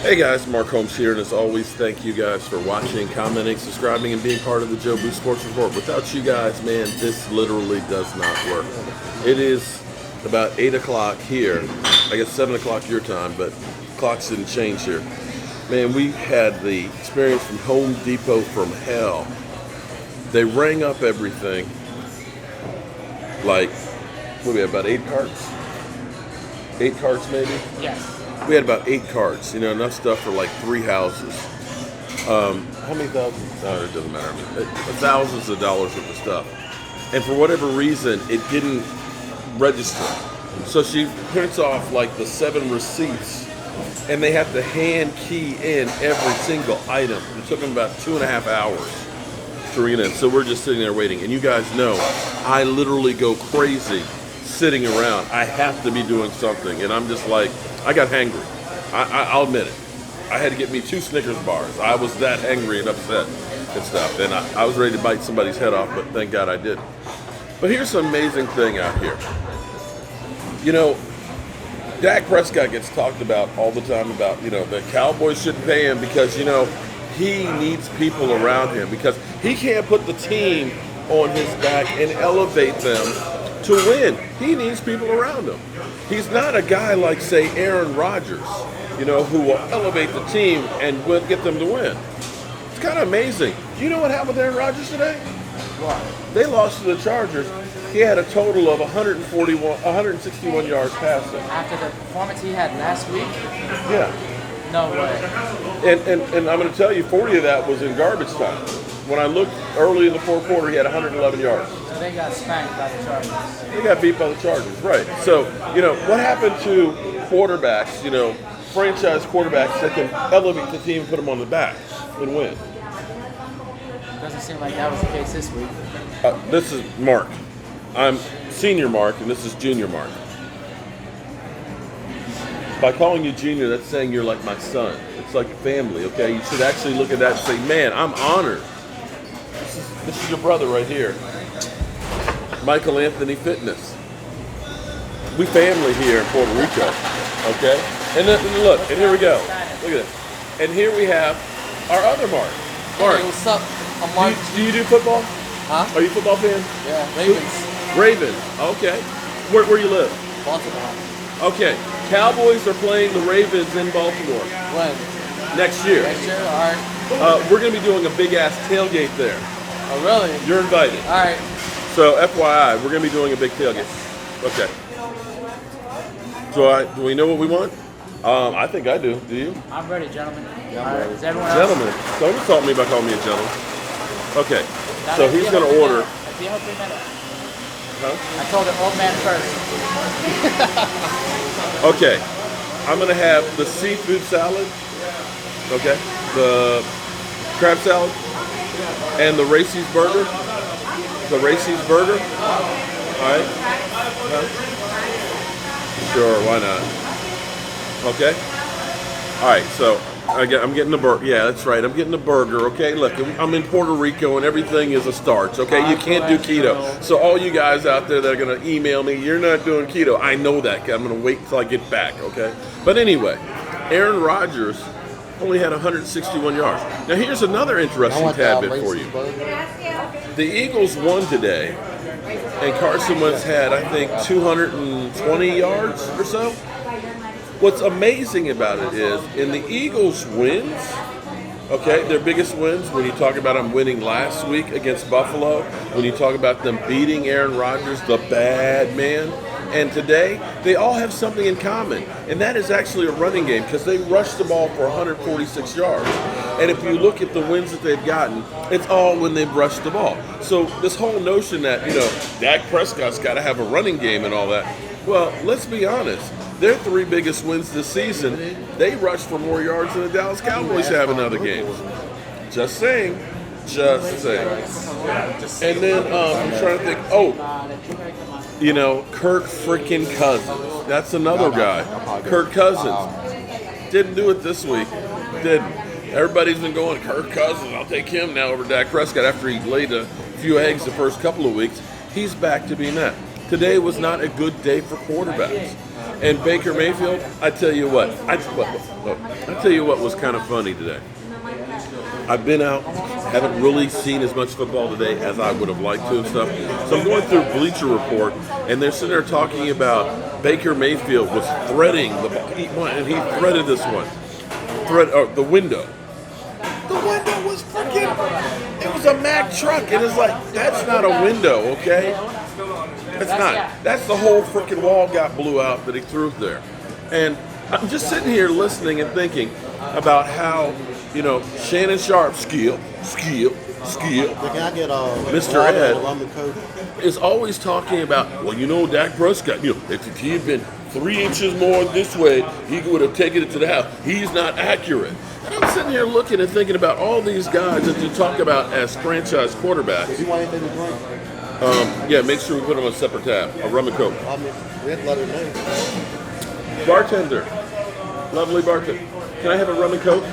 Hey guys, Mark Holmes here, and as always, thank you guys for watching, commenting, subscribing, and being part of the Joe Boo Sports Report. Without you guys, man, this literally does not work. It is about 8 o'clock here, I guess 7 o'clock your time, but clocks didn't change here. Man, we had the experience from Home Depot from hell. They rang up everything, like, what do we have, about 8 carts? 8 carts maybe? Yes. We had about 8 carts, enough stuff for like 3 houses. How many thousands? No, it doesn't matter. I mean, thousands of dollars worth of stuff. And for whatever reason, it didn't register. So she prints off like the 7 receipts, and they have to hand key in every single item. It took them about 2.5 hours to ring it in. So we're just sitting there waiting. And you guys know, I literally go crazy sitting around. I have to be doing something. And I'm just like, I got hangry. I'll admit it. I had to get me 2 Snickers bars. I was that angry and upset and stuff. And I was ready to bite somebody's head off, but thank God I didn't. But here's an amazing thing out here. Dak Prescott gets talked about all the time about, the Cowboys shouldn't pay him because, he needs people around him because he can't put the team on his back and elevate them to win. He needs people around him. He's not a guy like, say, Aaron Rodgers, who will elevate the team and will get them to win. It's kind of amazing. You know what happened with Aaron Rodgers today? What? They lost to the Chargers. He had a total of 161 yards passing. After the performance he had last week? Yeah. No way. And I'm going to tell you, 40 of that was in garbage time. When I looked early in the fourth quarter, he had 111 yards. So they got spanked by the Chargers. They got beat by the Chargers, right. So, what happened to quarterbacks, franchise quarterbacks that can elevate the team and put them on the back and win? Doesn't seem like that was the case this week. This is Mark. I'm senior Mark, and this is junior Mark. By calling you junior, that's saying you're like my son. It's like family, okay? You should actually look at that and say, man, I'm honored. This is your brother right here. Michael Anthony Fitness. We family here in Puerto Rico, okay? And then, look, and here we go. Look at this. And here we have our other Mark. Mark, Hey, what's up? I'm Mark. do you do football? Huh? Are you a football fan? Yeah, Ravens. Ravens, okay. Where you live? Baltimore. Okay. Cowboys are playing the Ravens in Baltimore When? next year. Next year? Alright. We're going to be doing a big-ass tailgate there. Oh, really? You're invited. Alright. So, FYI, we're going to be doing a big tailgate. Okay. Do we know what we want? I think I do. Do you? I'm ready, gentlemen. Alright. Is everyone else? Gentlemen. Don't insult me by calling me a gentleman. Okay. So he's going to order. Huh? I told the old man first. Okay. I'm going to have the seafood salad. Okay. The crab salad. And the Racy's burger. The Racy's burger. All right. Sure, why not? Okay. All right, so I'm getting the burger. Yeah, that's right. I'm getting the burger. Okay, look, I'm in Puerto Rico and everything is a starch. Okay, you can't do keto. So all you guys out there that are gonna email me, you're not doing keto. I know that. I'm gonna wait until I get back. Okay. But anyway, Aaron Rodgers only had 161 yards. Now here's another interesting tidbit for you. The Eagles won today, and Carson Wentz had, I think, 220 yards or so. What's amazing about it is, in the Eagles' wins, okay, their biggest wins, when you talk about them winning last week against Buffalo, when you talk about them beating Aaron Rodgers, the bad man, and today, they all have something in common, and that is actually a running game because they rushed the ball for 146 yards. And if you look at the wins that they've gotten, it's all when they've rushed the ball. So this whole notion that, Dak Prescott's got to have a running game and all that, well, let's be honest. Their 3 biggest wins this season, they rushed for more yards than the Dallas Cowboys have in other games. Just saying. Just saying. And then I'm trying to think, Kirk freaking Cousins. That's another guy. Kirk Cousins. Didn't do it this week. Didn't. Everybody's been going, Kirk Cousins, I'll take him now over Dak Prescott after he laid a few eggs the first couple of weeks. He's back to being that. Today was not a good day for quarterbacks. And Baker Mayfield, I tell you what, I tell you what was kind of funny today. I've been out, haven't really seen as much football today as I would have liked to and stuff. So I'm going through Bleacher Report, and they're sitting there talking about Baker Mayfield was threading the ball, and he threaded this one, the window. The window was freaking, it was a Mack truck, and it's like, that's not a window, okay? That's not. That's the whole freaking wall got blew out that he threw there. And I'm just sitting here listening and thinking about how, Shannon Sharp, skill. Can I get Mr. Ed is always talking about, Dak Prescott, if he had been 3 inches more this way, he would have taken it to the house. He's not accurate. And I'm sitting here looking and thinking about all these guys that you talk about as franchise quarterbacks. If you want anything to drink? Yeah, make sure we put them on a separate tab. A rum and coke. Red letter name. Bartender. Lovely bartender. Can I have a rum and coke?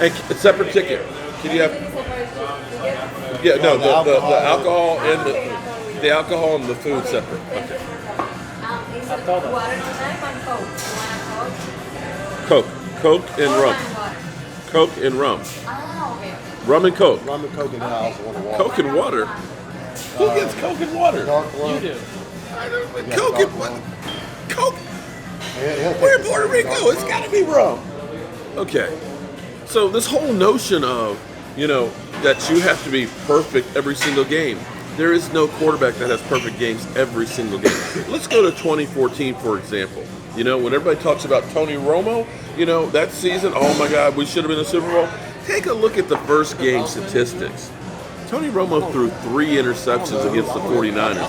And a separate ticket. Can you have? Yeah, no, the alcohol and the alcohol and the food separate. Okay. Coke and rum. Coke and rum. Rum and coke. Rum and coke and I also want water. Coke and water. Who gets Coke and water? You do. I don't. Coke and water. Coke. We're in Puerto Rico. It's got to be rum. Okay. So this whole notion of, that you have to be perfect every single game. There is no quarterback that has perfect games every single game. Let's go to 2014, for example. When everybody talks about Tony Romo, that season, oh my God, we should have been in the Super Bowl. Take a look at the first game statistics. Tony Romo threw 3 interceptions against the 49ers.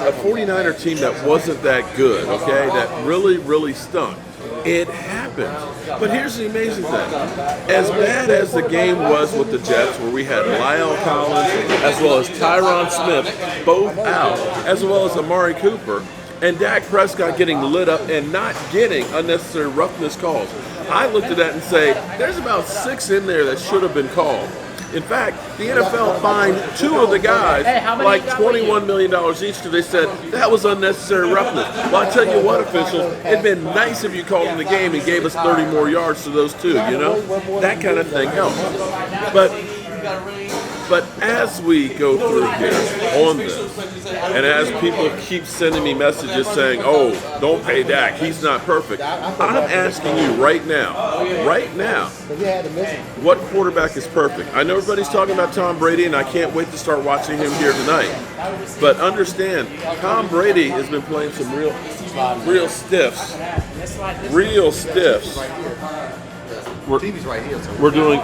A 49er team that wasn't that good, okay? That really, really stunk. It happened. But here's the amazing thing. As bad as the game was with the Jets, where we had Lyle Collins as well as Tyron Smith both out, as well as Amari Cooper, and Dak Prescott getting lit up and not getting unnecessary roughness calls, I looked at that and say, there's about 6 in there that should have been called. In fact, the NFL fined 2 of the guys like $21 million each because they said that was unnecessary roughness. Well, I tell you what, officials, it'd been nice if you called in the game and gave us 30 more yards to those 2, That kind of thing helps. But as we go through here on this, and as people keep sending me messages saying, oh, don't pay Dak, he's not perfect, I'm asking you right now, what quarterback is perfect? I know everybody's talking about Tom Brady, and I can't wait to start watching him here tonight. But understand, Tom Brady has been playing some real stiffs. We're doing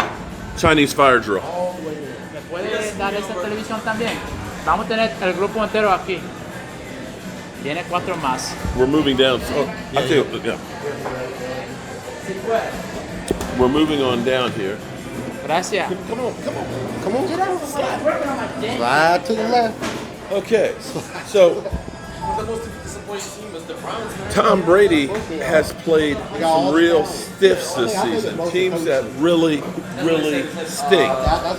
Chinese fire drill. ¿Puede dar esta televisión también? Vamos a tener el grupo entero aquí. Viene 4 más. We're moving down. We're moving on down here. Gracias. Come on. Slide to the left. Okay, so Tom Brady has played some real stiffs this season, teams that really, really stink.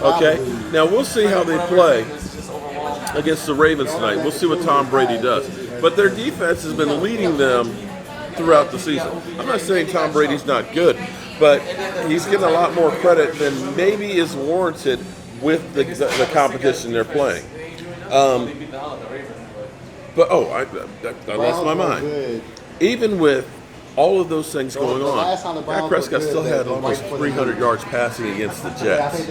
Okay, now we'll see how they play against the Ravens tonight. We'll see what Tom Brady does. But their defense has been leading them throughout the season. I'm not saying Tom Brady's not good, but he's getting a lot more credit than maybe is warranted with the competition they're playing. But I lost my mind. Even with all of those things going on, Dak Prescott still had almost 300 yards passing against the Jets.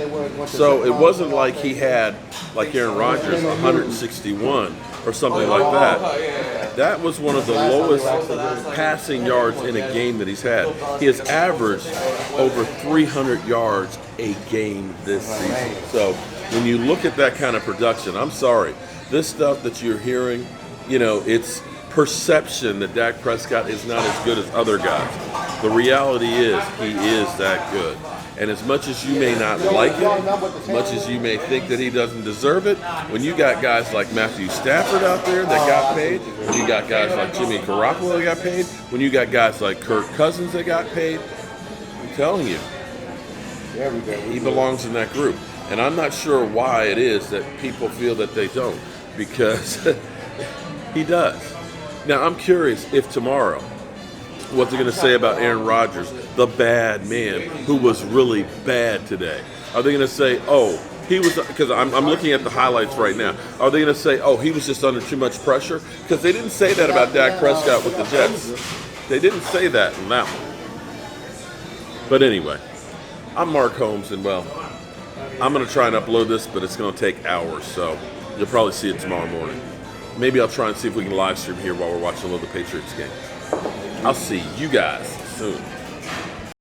So it wasn't like he had, like Aaron Rodgers, 161 or something like that. That was one of the lowest passing yards in a game that he's had. He has averaged over 300 yards a game this season. So when you look at that kind of production, I'm sorry, this stuff that you're hearing, it's perception that Dak Prescott is not as good as other guys. The reality is he is that good. And as much as you may not like it, as much as you may think that he doesn't deserve it, when you got guys like Matthew Stafford out there that got paid, when you got guys like Jimmy Garoppolo that got paid, when you got guys like Kirk Cousins that got paid, I'm telling you, he belongs in that group. And I'm not sure why it is that people feel that they don't, because he does. Now, I'm curious if tomorrow, what's it going to say about Aaron Rodgers, the bad man who was really bad today? Are they going to say, oh, he was, because I'm looking at the highlights right now. Are they going to say, oh, he was just under too much pressure? Because they didn't say that about Dak Prescott with the Jets. They didn't say that in that one. But anyway, I'm Mark Holmes, and well, I'm going to try and upload this, but it's going to take hours, so you'll probably see it tomorrow morning. Maybe I'll try and see if we can live stream here while we're watching a little of the Patriots game. I'll see you guys soon.